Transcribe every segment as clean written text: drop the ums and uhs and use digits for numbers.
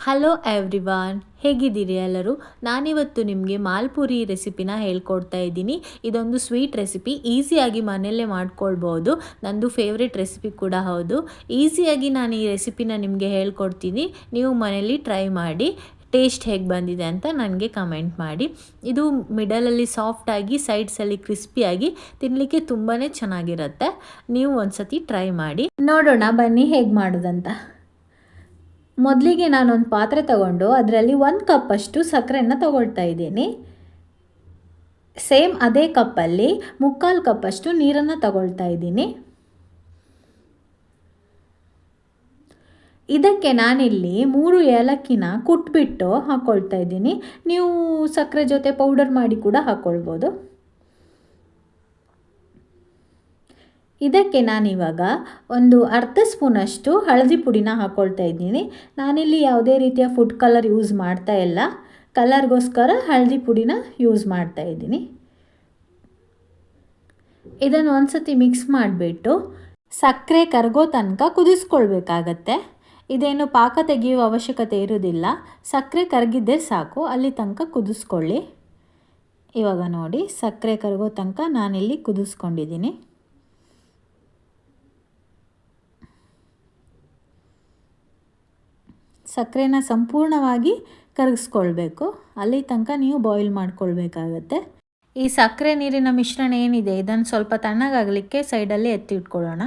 Hello everyone, ಹೇಗಿದ್ದೀರಿ ಎಲ್ಲರೂ? ನಾನಿವತ್ತು ನಿಮಗೆ ಮಾಲ್ಪುರಿ ರೆಸಿಪಿನ ಹೇಳ್ಕೊಡ್ತಾ ಇದ್ದೀನಿ. ಇದೊಂದು ಸ್ವೀಟ್ ರೆಸಿಪಿ, ಈಸಿಯಾಗಿ ಮನೆಯಲ್ಲೇ ಮಾಡ್ಕೊಳ್ಬೋದು. ನಂದು ಫೇವ್ರೆಟ್ ರೆಸಿಪಿ ಕೂಡ ಹೌದು. ಈಸಿಯಾಗಿ ನಾನು ಈ ರೆಸಿಪಿನ ನಿಮಗೆ ಹೇಳ್ಕೊಡ್ತೀನಿ. ನೀವು ಮನೆಯಲ್ಲಿ ಟ್ರೈ ಮಾಡಿ ಟೇಸ್ಟ್ ಹೇಗೆ ಬಂದಿದೆ ಅಂತ ನನಗೆ ಕಮೆಂಟ್ ಮಾಡಿ. ಇದು ಮಿಡಲಲ್ಲಿ ಸಾಫ್ಟಾಗಿ, ಸೈಡ್ಸಲ್ಲಿ ಕ್ರಿಸ್ಪಿಯಾಗಿ ತಿನ್ನಲಿಕ್ಕೆ ತುಂಬಾ ಚೆನ್ನಾಗಿರುತ್ತೆ. ನೀವು ಒಂದ್ಸತಿ ಟ್ರೈ ಮಾಡಿ. ನೋಡೋಣ ಬನ್ನಿ ಹೇಗೆ ಮಾಡೋದಂತ. ಮೊದಲಿಗೆ ನಾನೊಂದು ಪಾತ್ರೆ ತಗೊಂಡು ಅದರಲ್ಲಿ 1 ಕಪ್ಪಷ್ಟು ಸಕ್ಕರೆಯನ್ನು ತಗೊಳ್ತಾ ಇದ್ದೀನಿ. ಸೇಮ್ ಅದೇ ಕಪ್ಪಲ್ಲಿ 3/4 ಕಪ್ಪಷ್ಟು ನೀರನ್ನು ತಗೊಳ್ತಾ ಇದ್ದೀನಿ. ಇದಕ್ಕೆ ನಾನಿಲ್ಲಿ 3 ಏಲಕ್ಕಿನ ಕುಟ್ಬಿಟ್ಟು ಹಾಕ್ಕೊಳ್ತಾ ಇದ್ದೀನಿ. ನೀವು ಸಕ್ಕರೆ ಜೊತೆ ಪೌಡರ್ ಮಾಡಿ ಕೂಡ ಹಾಕ್ಕೊಳ್ಬೋದು. ಇದಕ್ಕೆ ನಾನಿವಾಗ ಒಂದು ಅರ್ಧ ಸ್ಪೂನಷ್ಟು ಹಳದಿ ಪುಡಿನ ಹಾಕ್ಕೊಳ್ತಾ ಇದ್ದೀನಿ. ನಾನಿಲ್ಲಿ ಯಾವುದೇ ರೀತಿಯ ಫುಡ್ ಕಲರ್ ಯೂಸ್ ಮಾಡ್ತಾ ಇಲ್ಲ, ಕಲರ್ಗೋಸ್ಕರ ಹಳದಿ ಪುಡಿನ ಯೂಸ್ ಮಾಡ್ತಾ ಇದ್ದೀನಿ. ಇದನ್ನು ಒಂದ್ಸತಿ ಮಿಕ್ಸ್ ಮಾಡಿಬಿಟ್ಟು ಸಕ್ಕರೆ ಕರಗೋ ತನಕ ಕುದಿಸ್ಕೊಳ್ಬೇಕಾಗತ್ತೆ. ಇದೇನು ಪಾಕ ತೆಗೆಯುವ ಅವಶ್ಯಕತೆ ಇರೋದಿಲ್ಲ, ಸಕ್ಕರೆ ಕರಗಿದ್ದರೆ ಸಾಕು, ಅಲ್ಲಿ ತನಕ ಕುದಿಸ್ಕೊಳ್ಳಿ. ಇವಾಗ ನೋಡಿ, ಸಕ್ಕರೆ ಕರಗೋ ತನಕ ನಾನಿಲ್ಲಿ ಕುದಿಸ್ಕೊಂಡಿದ್ದೀನಿ. ಸಕ್ಕರೆನ ಸಂಪೂರ್ಣವಾಗಿ ಕರಗಿಸ್ಕೊಳ್ಬೇಕು, ಅಲ್ಲಿ ತನಕ ನೀವು ಬಾಯ್ಲ್ ಮಾಡ್ಕೊಳ್ಬೇಕಾಗತ್ತೆ. ಈ ಸಕ್ಕರೆ ನೀರಿನ ಮಿಶ್ರಣ ಏನಿದೆ ಇದನ್ನು ಸ್ವಲ್ಪ ತಣ್ಣಗಾಗಲಿಕ್ಕೆ ಸೈಡಲ್ಲಿ ಎತ್ತಿಟ್ಕೊಳ್ಳೋಣ.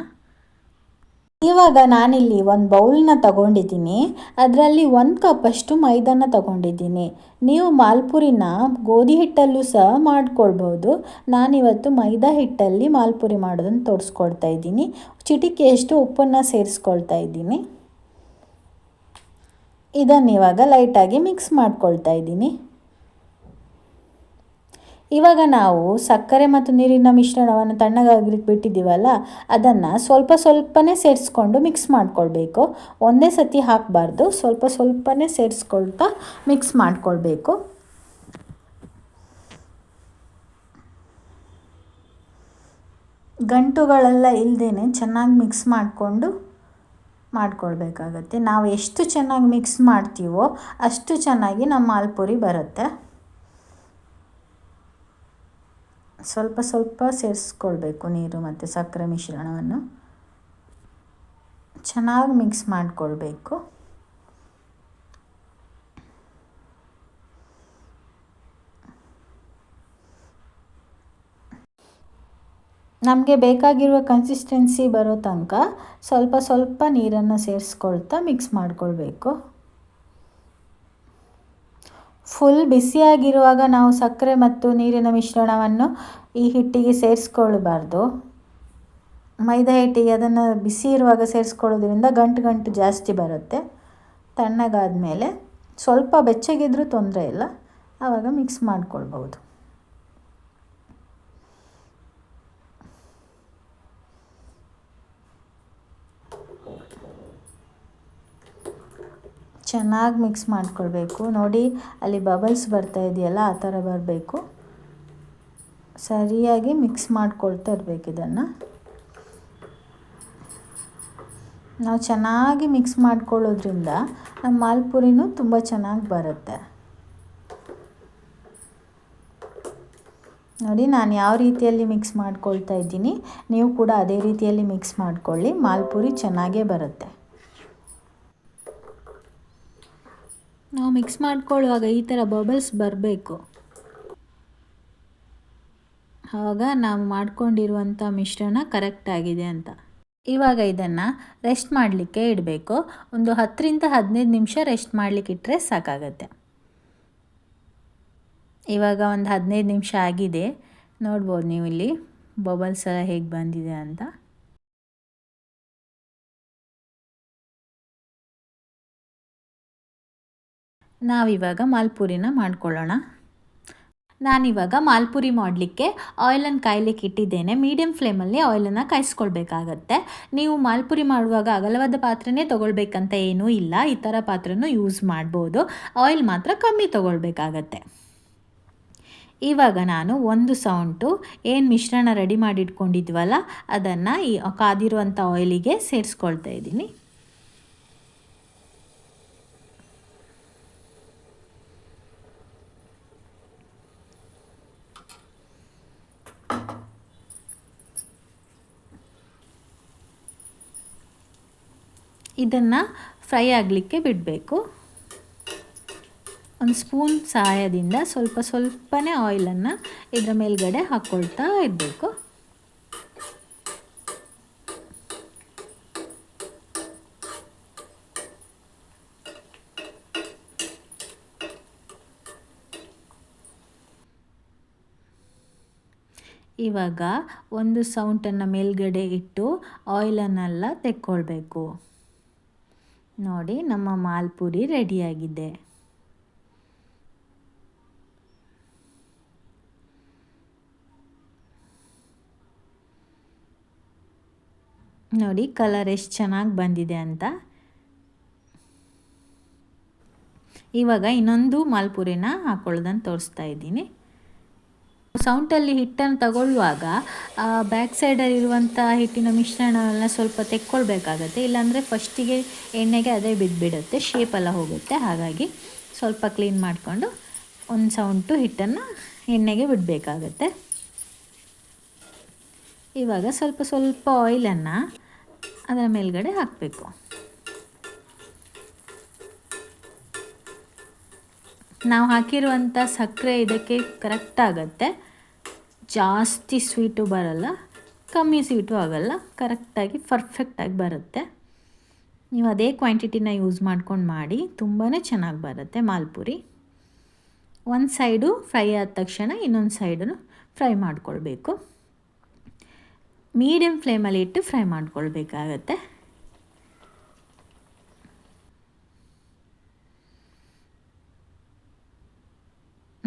ಇವಾಗ ನಾನಿಲ್ಲಿ ಒಂದು ಬೌಲ್ನ ತಗೊಂಡಿದ್ದೀನಿ. ಅದರಲ್ಲಿ 1 ಕಪ್ಪಷ್ಟು ಮೈದಾನ ತಗೊಂಡಿದ್ದೀನಿ. ನೀವು ಮಾಲ್ಪುರಿನ ಗೋಧಿ ಹಿಟ್ಟಲ್ಲೂ ಸಹ ಮಾಡ್ಕೊಳ್ಬೋದು. ನಾನಿವತ್ತು ಮೈದಾ ಹಿಟ್ಟಲ್ಲಿ ಮಾಲ್ಪುರಿ ಮಾಡೋದನ್ನು ತೋರಿಸ್ಕೊಳ್ತಾ ಇದ್ದೀನಿ. ಚಿಟಿಕೆಯಷ್ಟು ಉಪ್ಪನ್ನು ಸೇರಿಸ್ಕೊಳ್ತಾ ಇದ್ದೀನಿ. ಇದನ್ನು ಇವಾಗ ಲೈಟಾಗಿ ಮಿಕ್ಸ್ ಮಾಡ್ಕೊಳ್ತಾ ಇದ್ದೀನಿ. ಇವಾಗ ನಾವು ಸಕ್ಕರೆ ಮತ್ತು ನೀರಿನ ಮಿಶ್ರಣವನ್ನು ತಣ್ಣಗಾಗಲಿಕ್ಕೆ ಬಿಟ್ಟಿದ್ದೀವಲ್ಲ, ಅದನ್ನು ಸ್ವಲ್ಪ ಸ್ವಲ್ಪನೇ ಸೇರಿಸ್ಕೊಂಡು ಮಿಕ್ಸ್ ಮಾಡ್ಕೊಳ್ಬೇಕು. ಒಂದೇ ಸತಿ ಹಾಕಬಾರ್ದು, ಸ್ವಲ್ಪ ಸ್ವಲ್ಪನೇ ಸೇರಿಸ್ಕೊಳ್ತಾ ಮಿಕ್ಸ್ ಮಾಡ್ಕೊಳ್ಬೇಕು. ಗಂಟುಗಳೆಲ್ಲ ಇಲ್ಲದೇನೆ ಚೆನ್ನಾಗಿ ಮಿಕ್ಸ್ ಮಾಡ್ಕೊಳ್ಬೇಕಾಗತ್ತೆ. ನಾವು ಎಷ್ಟು ಚೆನ್ನಾಗಿ ಮಿಕ್ಸ್ ಮಾಡ್ತೀವೋ ಅಷ್ಟು ಚೆನ್ನಾಗಿ ನಮ್ಮ ಮಾಲ್ಪುರಿ ಬರುತ್ತೆ. ಸ್ವಲ್ಪ ಸ್ವಲ್ಪ ಸೇರಿಸ್ಕೊಳ್ಬೇಕು ನೀರು ಮತ್ತು ಸಕ್ಕರೆ ಮಿಶ್ರಣವನ್ನು. ಚೆನ್ನಾಗಿ ಮಿಕ್ಸ್ ಮಾಡಿಕೊಳ್ಬೇಕು. ನಮಗೆ ಬೇಕಾಗಿರುವ ಕನ್ಸಿಸ್ಟೆನ್ಸಿ ಬರೋ ತನಕ ಸ್ವಲ್ಪ ಸ್ವಲ್ಪ ನೀರನ್ನು ಸೇರಿಸ್ಕೊಳ್ತಾ ಮಿಕ್ಸ್ ಮಾಡಿಕೊಳ್ಬೇಕು. ಫುಲ್ ಬಿಸಿಯಾಗಿರುವಾಗ ನಾವು ಸಕ್ಕರೆ ಮತ್ತು ನೀರಿನ ಮಿಶ್ರಣವನ್ನು ಈ ಹಿಟ್ಟಿಗೆ ಸೇರಿಸ್ಕೊಳ್ಬಾರ್ದು. ಮೈದಾ ಹಿಟ್ಟಿಗೆ ಅದನ್ನು ಬಿಸಿ ಇರುವಾಗ ಸೇರಿಸ್ಕೊಳ್ಳೋದ್ರಿಂದ ಗಂಟು ಜಾಸ್ತಿ ಬರುತ್ತೆ. ತಣ್ಣಗಾದ ಮೇಲೆ ಸ್ವಲ್ಪ ಬೆಚ್ಚಗಿದ್ರೂ ತೊಂದರೆ ಇಲ್ಲ, ಆವಾಗ ಮಿಕ್ಸ್ ಮಾಡ್ಕೊಳ್ಬೋದು. ಚೆನ್ನಾಗಿ ಮಿಕ್ಸ್ ಮಾಡ್ಕೊಳ್ಬೇಕು. ನೋಡಿ, ಅಲ್ಲಿ ಬಬಲ್ಸ್ ಬರ್ತಾ ಇದೆಯಲ್ಲ, ಆ ಥರ ಬರಬೇಕು. ಸರಿಯಾಗಿ ಮಿಕ್ಸ್ ಮಾಡ್ಕೊಳ್ತಾ ಇರಬೇಕು. ಇದನ್ನು ನಾವು ಚೆನ್ನಾಗಿ ಮಿಕ್ಸ್ ಮಾಡ್ಕೊಳ್ಳೋದ್ರಿಂದ ನಮ್ಮ ಮಾಲ್ಪುರಿನೂ ತುಂಬ ಚೆನ್ನಾಗಿ ಬರುತ್ತೆ. ನೋಡಿ, ನಾನು ಯಾವ ರೀತಿಯಲ್ಲಿ ಮಿಕ್ಸ್ ಮಾಡ್ಕೊಳ್ತಾ ಇದ್ದೀನಿ, ನೀವು ಕೂಡ ಅದೇ ರೀತಿಯಲ್ಲಿ ಮಿಕ್ಸ್ ಮಾಡ್ಕೊಳ್ಳಿ. ಮಾಲ್ಪುರಿ ಚೆನ್ನಾಗೇ ಬರುತ್ತೆ. ನಾವು ಮಿಕ್ಸ್ ಮಾಡ್ಕೊಳ್ಳುವಾಗ ಈ ಥರ ಬಬಲ್ಸ್ ಬರಬೇಕು. ಆವಾಗ ನಾವು ಮಾಡ್ಕೊಂಡಿರುವಂಥ ಮಿಶ್ರಣ ಕರೆಕ್ಟಾಗಿದೆ ಅಂತ. ಇವಾಗ ಇದನ್ನು ರೆಸ್ಟ್ ಮಾಡಲಿಕ್ಕೆ ಇಡಬೇಕು. ಒಂದು 10ರಿಂದ 15 ನಿಮಿಷ ರೆಸ್ಟ್ ಮಾಡಲಿಕ್ಕೆ ಇಟ್ಟರೆ ಸಾಕಾಗತ್ತೆ. ಇವಾಗ ಒಂದು 15 ನಿಮಿಷ ಆಗಿದೆ. ನೋಡ್ಬೋದು ನೀವು ಇಲ್ಲಿ ಬಬಲ್ಸ್ ಎಲ್ಲ ಹೇಗೆ ಬಂದಿದೆ ಅಂತ. ನಾವಿವಾಗ ಮಾಲ್ಪುರಿನ ಮಾಡ್ಕೊಳ್ಳೋಣ. ನಾನಿವಾಗ ಮಾಲ್ಪುರಿ ಮಾಡಲಿಕ್ಕೆ ಆಯಿಲನ್ನು ಕಾಯಲಿಕ್ಕೆ ಇಟ್ಟಿದ್ದೇನೆ. ಮೀಡಿಯಮ್ ಫ್ಲೇಮಲ್ಲಿ ಆಯಿಲನ್ನು ಕಾಯಿಸ್ಕೊಳ್ಬೇಕಾಗತ್ತೆ. ನೀವು ಮಾಲ್ಪುರಿ ಮಾಡುವಾಗ ಅಗಲವಾದ ಪಾತ್ರೆನೇ ತೊಗೊಳ್ಬೇಕಂತ ಏನೂ ಇಲ್ಲ, ಈ ಥರ ಪಾತ್ರೆನೂ ಯೂಸ್ ಮಾಡ್ಬೋದು. ಆಯಿಲ್ ಮಾತ್ರ ಕಮ್ಮಿ ತೊಗೊಳ್ಬೇಕಾಗತ್ತೆ. ಇವಾಗ ನಾನು 1 ಸೌಂಟು ಏನು ಮಿಶ್ರಣ ರೆಡಿ ಮಾಡಿ ಇಟ್ಕೊಂಡಿದ್ವಲ್ಲ ಅದನ್ನು ಈ ಕಾದಿರುವಂಥ ಆಯಿಲಿಗೆ ಸೇರಿಸ್ಕೊಳ್ತಾ ಇದ್ದೀನಿ. ಇದನ್ನು ಫ್ರೈ ಆಗಲಿಕ್ಕೆ ಬಿಡಬೇಕು. ಒಂದು ಸ್ಪೂನ್ ಸಹಾಯದಿಂದ ಸ್ವಲ್ಪನೇ ಆಯಿಲನ್ನು ಇದರ ಮೇಲ್ಗಡೆ ಹಾಕ್ಕೊಳ್ತಾ ಇರಬೇಕು. ಇವಾಗ ಒಂದು ಸೌಟನ್ನು ಮೇಲ್ಗಡೆ ಇಟ್ಟು ಆಯಿಲನ್ನೆಲ್ಲ ತೆಕ್ಕೊಳ್ಬೇಕು. ನೋಡಿ, ನಮ್ಮ ಮಾಲ್ಪುರಿ ರೆಡಿಯಾಗಿದೆ. ನೋಡಿ ಕಲರ್ ಎಷ್ಟು ಚೆನ್ನಾಗಿ ಬಂದಿದೆ ಅಂತ. ಇವಾಗ ಇನ್ನೊಂದು ಮಾಲ್ಪುರಿನ ಹಾಕ್ಕೊಳ್ಳೋದನ್ನು ತೋರಿಸ್ತಾ ಇದ್ದೀನಿ. ಸೌಟಲ್ಲಿ ಹಿಟ್ಟನ್ನು ತಗೊಳ್ಳುವಾಗ ಬ್ಯಾಕ್ ಸೈಡಲ್ಲಿರುವಂಥ ಹಿಟ್ಟಿನ ಮಿಶ್ರಣವನ್ನು ಸ್ವಲ್ಪ ತೆಕ್ಕೊಳ್ಬೇಕಾಗತ್ತೆ. ಇಲ್ಲಾಂದರೆ ಫಸ್ಟಿಗೆ ಎಣ್ಣೆಗೆ ಅದೇ ಬಿದ್ದುಬಿಡುತ್ತೆ, ಶೇಪೆಲ್ಲ ಹೋಗುತ್ತೆ. ಹಾಗಾಗಿ ಸ್ವಲ್ಪ ಕ್ಲೀನ್ ಮಾಡಿಕೊಂಡು ಒಂದು ಸೌಟು ಹಿಟ್ಟನ್ನು ಎಣ್ಣೆಗೆ ಬಿಡಬೇಕಾಗತ್ತೆ. ಇವಾಗ ಸ್ವಲ್ಪ ಆಯಿಲನ್ನು ಅದರ ಮೇಲ್ಗಡೆ ಹಾಕಬೇಕು. ನಾವು ಹಾಕಿರುವಂಥ ಸಕ್ಕರೆ ಇದಕ್ಕೆ ಕರೆಕ್ಟ್ ಆಗುತ್ತೆ. ಜಾಸ್ತಿ ಸ್ವೀಟು ಬರಲ್ಲ, ಕಮ್ಮಿ ಸ್ವೀಟು ಆಗಲ್ಲ, ಕರೆಕ್ಟಾಗಿ ಪರ್ಫೆಕ್ಟಾಗಿ ಬರುತ್ತೆ. ನೀವು ಅದೇ ಕ್ವಾಂಟಿಟಿನ ಯೂಸ್ ಮಾಡ್ಕೊಂಡು ಮಾಡಿ, ತುಂಬಾ ಚೆನ್ನಾಗಿ ಬರುತ್ತೆ ಮಾಲ್ಪುರಿ. ಒಂದು ಸೈಡು ಫ್ರೈ ಆದ ತಕ್ಷಣ ಇನ್ನೊಂದು ಸೈಡನ್ನು ಫ್ರೈ ಮಾಡ್ಕೊಳ್ಬೇಕು. ಮೀಡಿಯಮ್ ಫ್ಲೇಮಲ್ಲಿ ಇಟ್ಟು ಫ್ರೈ ಮಾಡ್ಕೊಳ್ಬೇಕಾಗತ್ತೆ.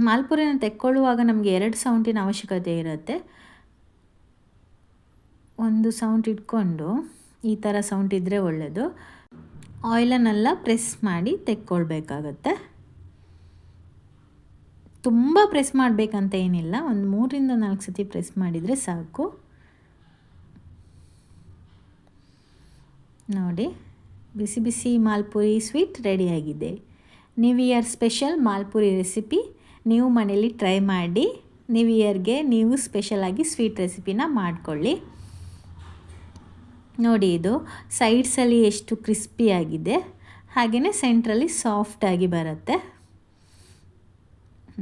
ಮಾಲ್ಪುರಿನ ತೆಕ್ಕೊಳ್ಳುವಾಗ ನಮಗೆ 2 ಸೌಟಿನ ಅವಶ್ಯಕತೆ ಇರುತ್ತೆ. ಒಂದು ಸೌಟ್ ಇಟ್ಕೊಂಡು ಈ ಥರ ಸೌಟ್ ಇದ್ದರೆ ಒಳ್ಳೆಯದು. ಆಯಿಲನ್ನೆಲ್ಲ ಪ್ರೆಸ್ ಮಾಡಿ ತೆಕ್ಕೊಳ್ಬೇಕಾಗತ್ತೆ. ತುಂಬ ಪ್ರೆಸ್ ಮಾಡಬೇಕಂತ ಏನಿಲ್ಲ, ಒಂದು 3ರಿಂದ 4 ಸತಿ ಪ್ರೆಸ್ ಮಾಡಿದರೆ ಸಾಕು. ನೋಡಿ, ಬಿಸಿ ಬಿಸಿ ಮಾಲ್ಪುರಿ ಸ್ವೀಟ್ ರೆಡಿಯಾಗಿದೆ. New year special malpuri recipe ನೀವು ಮನೇಲಿ ಟ್ರೈ ಮಾಡಿ. ನ್ಯೂ ಇಯರ್ಗೆ ನೀವು ಸ್ಪೆಷಲಾಗಿ ಸ್ವೀಟ್ ರೆಸಿಪಿನ ಮಾಡಿಕೊಳ್ಳಿ. ನೋಡಿ, ಇದು ಸೈಡ್ಸಲ್ಲಿ ಎಷ್ಟು ಕ್ರಿಸ್ಪಿಯಾಗಿದೆ, ಹಾಗೆಯೇ ಸೆಂಟ್ರಲ್ಲಿ ಸಾಫ್ಟಾಗಿ ಬರುತ್ತೆ.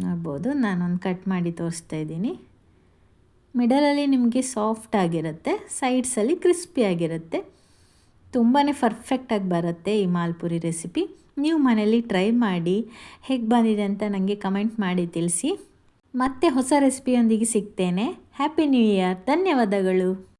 ನೋಡ್ಬೋದು, ನಾನೊಂದು ಕಟ್ ಮಾಡಿ ತೋರಿಸ್ತಾ ಇದ್ದೀನಿ. ಮಿಡಲಲ್ಲಿ ನಿಮಗೆ ಸಾಫ್ಟಾಗಿರುತ್ತೆ, ಸೈಡ್ಸಲ್ಲಿ ಕ್ರಿಸ್ಪಿಯಾಗಿರುತ್ತೆ. ತುಂಬಾ ಪರ್ಫೆಕ್ಟಾಗಿ ಬರುತ್ತೆ ಈ ಮಾಲ್ಪುರಿ ರೆಸಿಪಿ. ನೀವು ಮನೇಲಿ ಟ್ರೈ ಮಾಡಿ, ಹೇಗೆ ಬಂದಿದೆ ಅಂತ ನನಗೆ ಕಮೆಂಟ್ ಮಾಡಿ ತಿಳಿಸಿ. ಮತ್ತೆ ಹೊಸ ರೆಸಿಪಿಯೊಂದಿಗೆ ಸಿಗ್ತೇನೆ. Happy new year. ಧನ್ಯವಾದಗಳು.